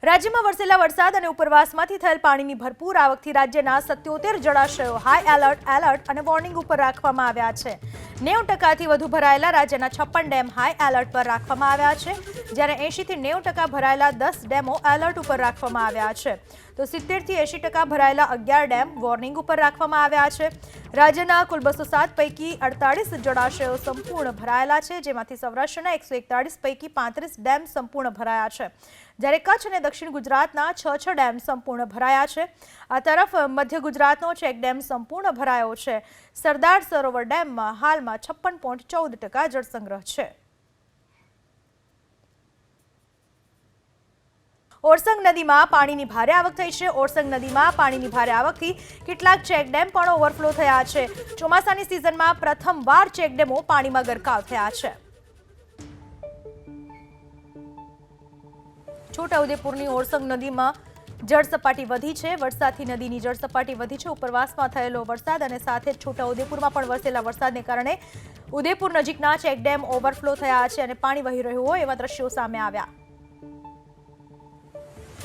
રાજ્યમાં વરસેલા વરસાદ અને ઉપરવાસમાંથી થયેલ પાણીની ભરપૂર આવકથી રાજ્યના 77 જળાશયો હાઈ એલર્ટ અને વોર્નિંગ ઉપર રાખવામાં આવ્યા છે। 90%થી વધુ ભરાયેલા રાજ્યના 56 ડેમ હાઈ એલર્ટ પર રાખવામાં આવ્યા છે, જ્યારે 80 થી 90% ભરાયેલા 10 ડેમો એલર્ટ ઉપર રાખવામાં આવ્યા છે, તો 70 થી 80% ભરાયેલા 11 ડેમ વોર્નિંગ ઉપર રાખવામાં આવ્યા છે। રાજ્યના કુલ 207 પૈકી 48 જળાશયો સંપૂર્ણ ભરાયેલા છે, જેમાંથી સૌરાષ્ટ્રના 141 પૈકી 35 ડેમ સંપૂર્ણ ભરાયા છે, જ્યારે કચ્છ અને દક્ષિણ ગુજરાતના 6 ડેમ સંપૂર્ણ ભરાયા છે। આ તરફ મધ્ય ગુજરાતનો ચેક ડેમ સંપૂર્ણ ભરાયો છે। સરદાર સરોવર ડેમમાં હાલમાં 56.14% જળસંગ્રહ છે। ઓરસંગ નદીમાં પાણીની ભારે આવક થઈ છે। ઓરસંગ નદીમાં પાણીની ભારે આવકથી કેટલાક ચેક ડેમ પણ ઓવરફ્લો થયા છે। ચોમાસાની સિઝનમાં પ્રથમવાર ચેક ડેમો પાણીમાં ગરકાવ થયા છે। છોટાઉદેપુરની ઓરસંગ નદીમાં જળસપાટી વધી છે। વરસાદથી નદીની જળસપાટી વધી છે। ઉપરવાસમાં થયેલો વરસાદ અને સાથે જ છોટાઉદેપુરમાં પણ વરસેલા વરસાદને કારણે ઉદેપુર નજીકના ચેક ડેમ ઓવરફ્લો થયા છે અને પાણી વહી રહ્યું હોય એવા દ્રશ્યો સામે આવ્યા।